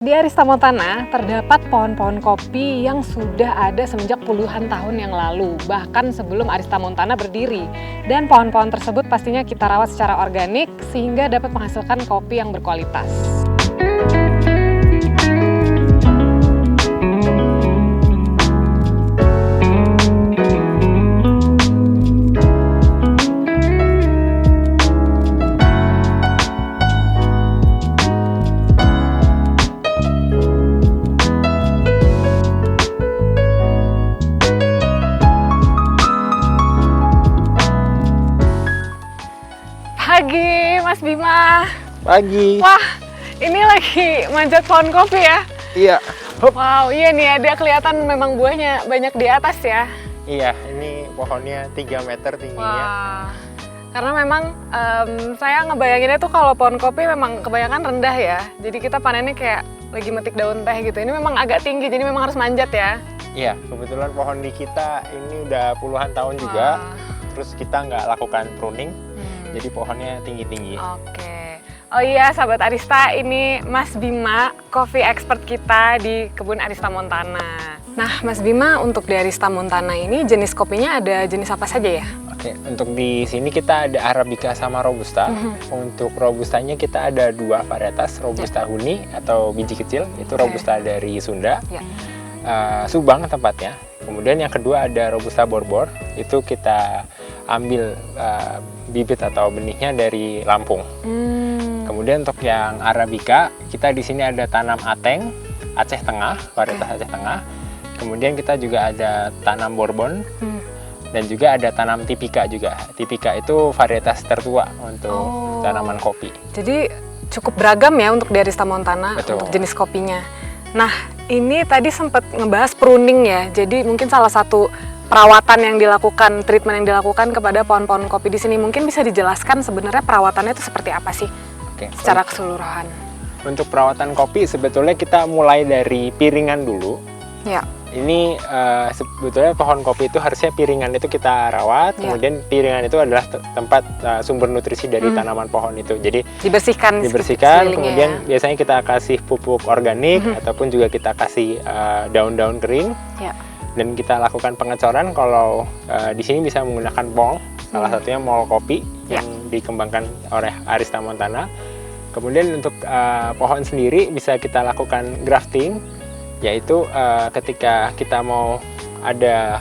Di Arista Montana terdapat pohon-pohon kopi yang sudah ada semenjak puluhan tahun yang lalu, bahkan sebelum Arista Montana berdiri. Dan pohon-pohon tersebut pastinya kita rawat secara organik sehingga dapat menghasilkan kopi yang berkualitas. Pagi, Mas Bima. Pagi. Wah, ini lagi manjat pohon kopi ya? Iya. Hup. Wow, iya nih ada kelihatan memang buahnya banyak di atas ya. Iya, ini pohonnya 3 meter tingginya. Wah, karena memang saya ngebayanginnya tuh kalau pohon kopi memang kebanyakan rendah ya. Jadi kita panennya kayak lagi metik daun teh gitu. Ini memang agak tinggi, jadi memang harus manjat ya. Iya, kebetulan pohon di kita ini udah puluhan tahun juga. Terus kita nggak lakukan pruning, jadi pohonnya tinggi-tinggi. Oke. Oh iya, sahabat Arista, ini Mas Bima, coffee expert kita di kebun Arista Montana. Nah, Mas Bima, untuk di Arista Montana ini jenis kopinya ada jenis apa saja ya? Oke, untuk di sini kita ada Arabica sama Robusta. Untuk Robustanya kita ada 2 varietas, Robusta Huni atau biji kecil, itu Robusta dari Sunda. Ya. Subang tempatnya. Kemudian yang kedua ada Robusta Borbor, itu kita ambil bibit atau benihnya dari Lampung. Kemudian untuk yang Arabica, kita di sini ada tanam Ateng, Aceh Tengah, varietas Aceh Tengah. Kemudian kita juga ada tanam Bourbon, dan juga ada tanam Tipika juga. Tipika itu varietas tertua untuk tanaman kopi. Jadi cukup beragam ya untuk di Arista Montana. Betul. Untuk jenis kopinya. Nah, ini tadi sempat ngebahas pruning ya. Jadi mungkin salah satu perawatan yang dilakukan, treatment yang dilakukan kepada pohon-pohon kopi di sini, mungkin bisa dijelaskan sebenarnya perawatannya itu seperti apa sih? Oke. Secara keseluruhan. Untuk perawatan kopi sebetulnya kita mulai dari piringan dulu. Ya. Ini sebetulnya pohon kopi itu harusnya piringan itu kita rawat, kemudian piringan itu adalah tempat sumber nutrisi dari tanaman pohon itu. Jadi dibersihkan, kemudian biasanya kita kasih pupuk organik ataupun juga kita kasih daun-daun kering. Ya. Dan kita lakukan pengecoran kalau di sini bisa menggunakan mol, salah satunya mol kopi yang dikembangkan oleh Arista Montana. Kemudian untuk pohon sendiri bisa kita lakukan grafting, yaitu ketika kita mau ada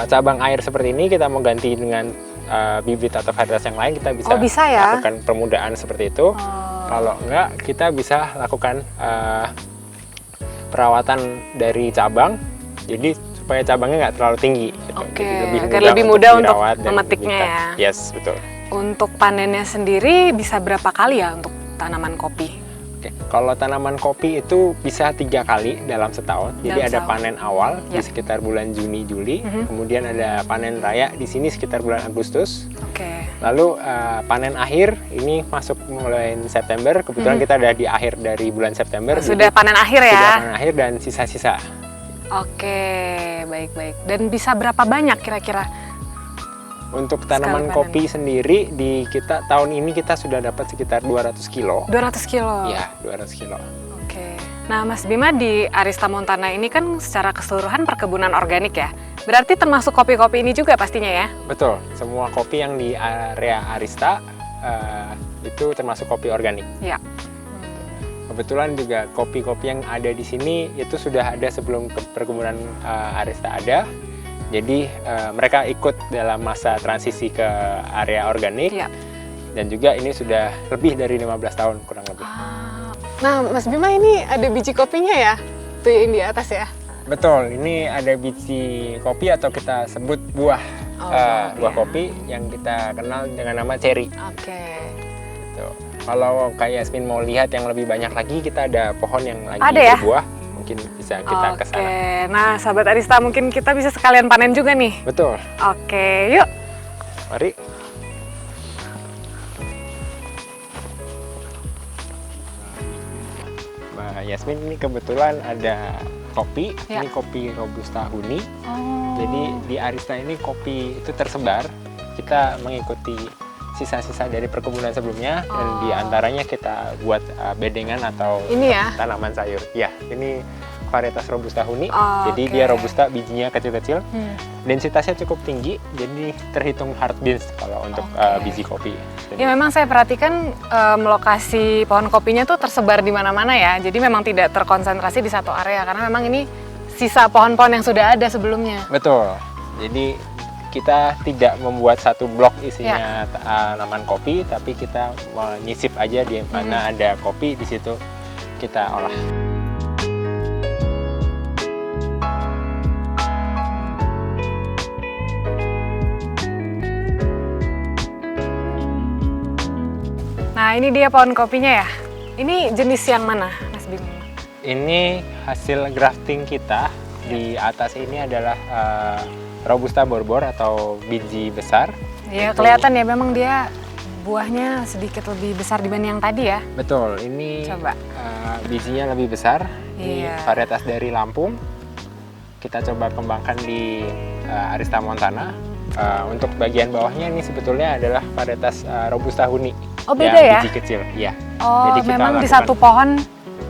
cabang air seperti ini, kita mau ganti dengan bibit atau varietas yang lain, kita bisa lakukan permudaan seperti itu. Kalau enggak, kita bisa lakukan perawatan dari cabang, jadi supaya cabangnya nggak terlalu tinggi. Gitu. Oke, agar lebih mudah untuk memetiknya ya. Yes, betul. Untuk panennya sendiri bisa berapa kali ya untuk tanaman kopi? Oke, kalau tanaman kopi itu bisa 3 kali dalam setahun. Jadi ada panen awal di sekitar bulan Juni Juli, kemudian ada panen raya di sini sekitar bulan Agustus. Oke. Lalu panen akhir ini masuk mulai September. Kebetulan kita ada di akhir dari bulan September. Sudah panen akhir ya? Sudah panen akhir dan sisa-sisa. Oke, baik-baik. Dan bisa berapa banyak kira-kira? Untuk tanaman kopi sendiri di kita tahun ini kita sudah dapat sekitar 200 kilo. 200 kilo? Iya, 200 kilo. Oke. Nah, Mas Bima, di Arista Montana ini kan secara keseluruhan perkebunan organik ya? Berarti termasuk kopi-kopi ini juga pastinya ya? Betul, semua kopi yang di area Arista itu termasuk kopi organik. Ya. Kebetulan juga kopi-kopi yang ada di sini itu sudah ada sebelum perkebunan Arista ada. Jadi mereka ikut dalam masa transisi ke area organik. Ya. Dan juga ini sudah lebih dari 15 tahun kurang lebih. Nah, Mas Bima, ini ada biji kopinya ya? Tuh yang di atas ya? Betul, ini ada biji kopi atau kita sebut buah. Buah kopi yang kita kenal dengan nama cherry. Oke. Gitu. Kalau Kak Yasmin mau lihat yang lebih banyak lagi, kita ada pohon yang lagi berbuah. Mungkin bisa kita ke sana. Oke, nah sahabat Arista, mungkin kita bisa sekalian panen juga nih. Betul. Oke, yuk. Mari. Mbak Yasmin, ini kebetulan ada kopi. Ini kopi Robusta Huni. Jadi di Arista ini kopi itu tersebar. Kita mengikuti sisa-sisa dari perkebunan sebelumnya dan di antaranya kita buat bedengan atau Ini ya? tanaman sayur. Ya, ini varietas Robusta huni. Oh, Jadi oke. dia Robusta, bijinya kecil-kecil. Densitasnya cukup tinggi, jadi terhitung hard beans kalau untuk biji kopi. Ya memang saya perhatikan lokasi pohon kopinya tuh tersebar di mana-mana ya. Jadi memang tidak terkonsentrasi di satu area karena memang ini sisa pohon-pohon yang sudah ada sebelumnya. Betul. Jadi kita tidak membuat satu blok isinya tanaman kopi, tapi kita menyisip aja di mana ada kopi, di situ kita olah. Nah ini dia pohon kopinya ya. Ini jenis yang mana, Mas Bim? Ini hasil grafting kita. Di atas ini adalah Robusta borbor atau biji besar. Ya kelihatan ya memang dia buahnya sedikit lebih besar dibanding yang tadi ya. Betul, ini Coba. Bijinya lebih besar. Ini Iya. varietas dari Lampung. Kita coba kembangkan di Arista Montana. Untuk bagian bawahnya ini sebetulnya adalah varietas Robusta huni. Oh beda yang ya? biji kecil, iya. Oh Jadi kita memang di lakukan- satu pohon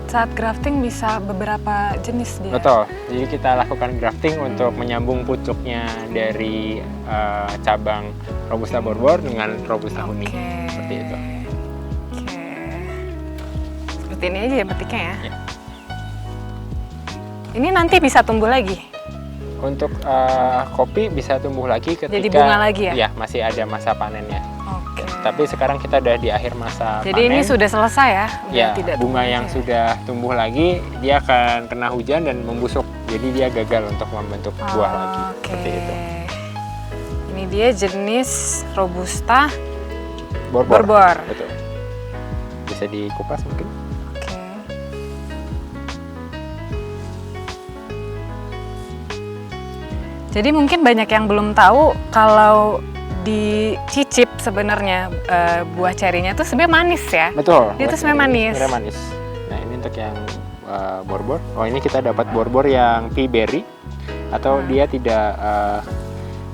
saat grafting bisa beberapa jenis dia. Betul. Jadi kita lakukan grafting untuk menyambung pucuknya dari cabang Robusta borbor dengan Robusta huni. Oke. Seperti itu. Oke. Seperti ini aja ya petiknya ya. Ya. Ini nanti bisa tumbuh lagi. Untuk kopi bisa tumbuh lagi ketika Jadi bunga lagi ya? Ya, masih ada masa panennya. Oke. Tapi sekarang kita udah di akhir masa Jadi panen. ini sudah selesai ya? Udah Ya, tidak bunga tumbuh yang lagi ya? sudah tumbuh lagi, dia akan kena hujan dan membusuk. Jadi dia gagal untuk membentuk buah lagi. Oke. Seperti itu. Ini dia jenis Robusta Borbor. borbor. Betul. Bisa dikupas mungkin? Oke. Jadi mungkin banyak yang belum tahu kalau dicicip sebenarnya buah cerinya tuh sebenarnya manis ya. Betul. Dia tuh buat sebenarnya ini manis. sebenarnya manis. Nah, ini untuk yang borbor. Oh, ini kita dapat borbor yang pea berry atau dia tidak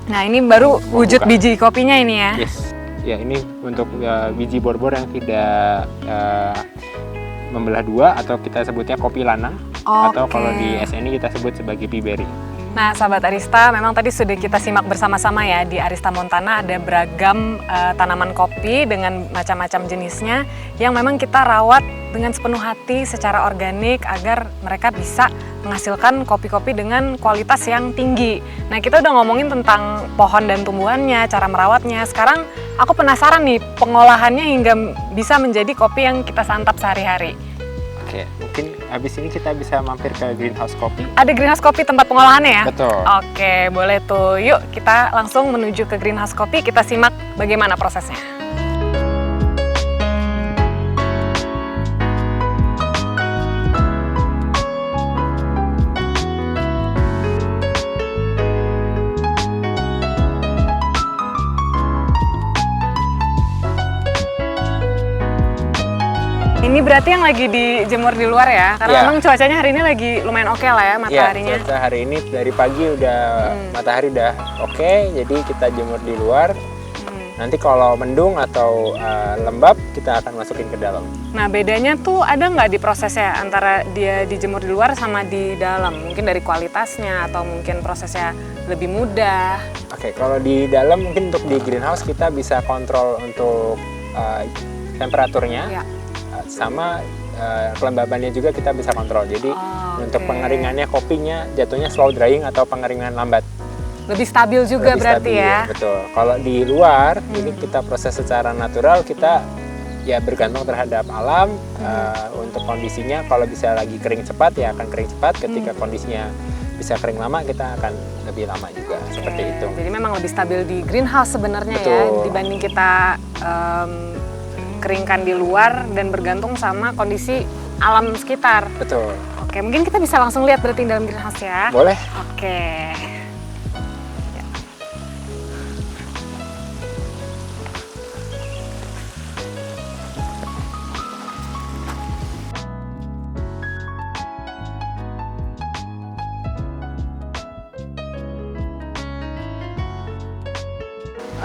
Nah ini baru Mau wujud buka. biji kopinya ini ya. yes. Ya, ini untuk biji borbor yang tidak membelah dua atau kita sebutnya kopi lanang atau Oke. kalau di SNI kita sebut sebagai pea berry. Nah, sahabat Arista, memang tadi sudah kita simak bersama-sama ya di Arista Montana ada beragam tanaman kopi dengan macam-macam jenisnya yang memang kita rawat dengan sepenuh hati secara organik agar mereka bisa menghasilkan kopi-kopi dengan kualitas yang tinggi. Nah, kita udah ngomongin tentang pohon dan tumbuhannya, cara merawatnya. Sekarang aku penasaran nih pengolahannya hingga bisa menjadi kopi yang kita santap sehari-hari. Oke, mungkin habis ini kita bisa mampir ke greenhouse kopi. Ada greenhouse kopi tempat pengolahannya ya? Betul. Oke, boleh tuh. Yuk kita langsung menuju ke greenhouse kopi, kita simak bagaimana prosesnya. Ini berarti yang lagi dijemur di luar ya? Karena Iya. memang cuacanya hari ini lagi lumayan oke lah ya mataharinya. Ya, cuaca hari ini dari pagi udah matahari udah oke, jadi kita jemur di luar. Nanti kalau mendung atau lembab, kita akan masukin ke dalam. Nah bedanya tuh ada nggak di prosesnya antara dia dijemur di luar sama di dalam? Mungkin dari kualitasnya atau mungkin prosesnya lebih mudah. Oke, kalau di dalam mungkin untuk di greenhouse kita bisa kontrol untuk temperaturnya, Ya. sama kelembabannya juga kita bisa kontrol. Jadi Oh, untuk oke. pengeringannya kopinya jatuhnya slow drying atau pengeringan lambat. Lebih stabil juga Lebih berarti stabil, ya? Betul. Kalau di luar ini kita proses secara natural, kita ya bergantung terhadap alam untuk kondisinya. Kalau bisa lagi kering cepat ya akan kering cepat. Ketika kondisinya bisa kering lama kita akan lebih lama juga seperti Oke, itu. Jadi memang lebih stabil di greenhouse sebenarnya ya Betul. dibanding kita keringkan di luar dan bergantung sama kondisi alam sekitar. Betul. Oke, mungkin kita bisa langsung lihat berarti dalam greenhouse ya. Boleh. Oke.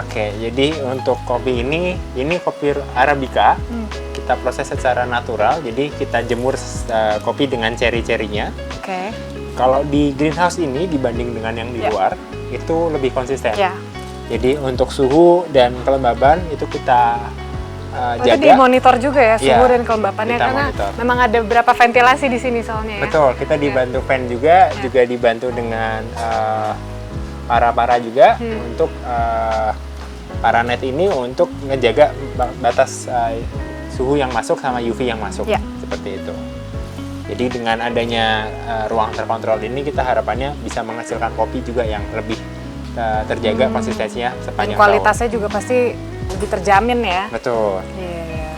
Oke, jadi untuk kopi ini kopi Arabica. Kita proses secara natural, jadi kita jemur kopi dengan ceri-cerinya. Oke. Kalau di greenhouse ini dibanding dengan yang di luar, itu lebih konsisten. Ya. Jadi untuk suhu dan kelembaban itu kita Itu jaga. dimonitor juga ya suhu dan kelembapannya, kita karena monitor. memang ada beberapa ventilasi di sini soalnya ya. Betul, kita dibantu fan juga, juga dibantu dengan para juga untuk para net ini untuk ngejaga batas suhu yang masuk sama UV yang masuk, seperti itu. Jadi dengan adanya ruang terkontrol ini, kita harapannya bisa menghasilkan kopi juga yang lebih terjaga konsistensinya sepanjang tahun. Kualitasnya juga pasti lebih terjamin ya. Betul. Iya.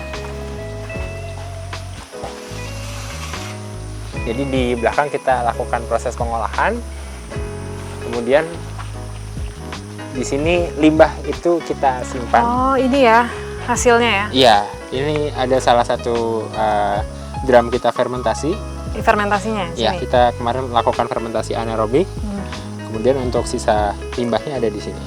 Jadi di belakang kita lakukan proses pengolahan, kemudian di sini limbah itu kita simpan. Oh, ini ya hasilnya ya? Iya, ini ada salah satu drum kita fermentasi. Fermentasinya? Ya, kita kemarin lakukan fermentasi anaerobik. Kemudian untuk sisa limbahnya ada di sini.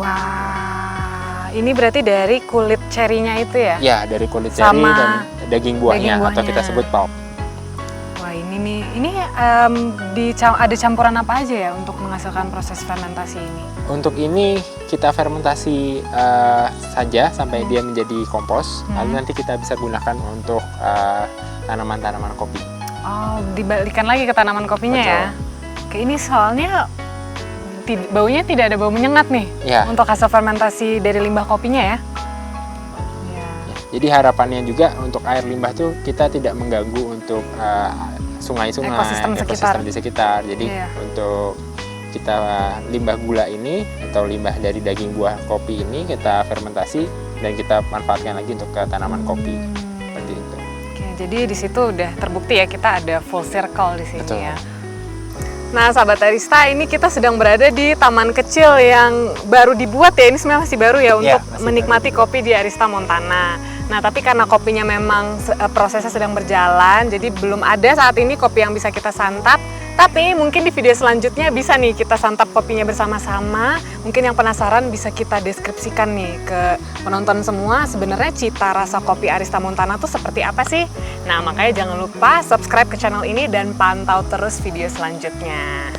Wah, ini berarti dari kulit cerinya itu ya? Ya, dari kulit ceri dan daging buahnya, atau kita sebut pulp. Wah, ini ada campuran apa aja ya untuk menghasilkan proses fermentasi ini? Untuk ini kita fermentasi saja sampai dia menjadi kompos, lalu nanti kita bisa gunakan untuk tanaman-tanaman kopi. Oh, dibalikan lagi ke tanaman kopinya. Betul. Ya? Oke, ini soalnya baunya tidak ada bau menyengat nih untuk hasil fermentasi dari limbah kopinya ya? Ya. Jadi harapannya juga untuk air limbah tuh kita tidak mengganggu untuk sungai-sungai, ekosistem di sekitar. Jadi untuk kita limbah gula ini atau limbah dari daging buah kopi ini kita fermentasi dan kita manfaatkan lagi untuk ke tanaman kopi. Seperti itu. Oke, jadi di situ udah terbukti ya kita ada full circle di sini. Betul. Ya. Nah, sahabat Arista, ini kita sedang berada di taman kecil yang baru dibuat ya. Ini sebenarnya masih baru ya untuk menikmati kopi di Arista Montana. Nah, tapi karena kopinya memang prosesnya sedang berjalan, jadi belum ada saat ini kopi yang bisa kita santap. Tapi mungkin di video selanjutnya bisa nih kita santap kopinya bersama-sama. Mungkin yang penasaran bisa kita deskripsikan nih ke penonton semua. Sebenarnya cita rasa kopi Arista Montana tuh seperti apa sih? Nah, makanya jangan lupa subscribe ke channel ini dan pantau terus video selanjutnya.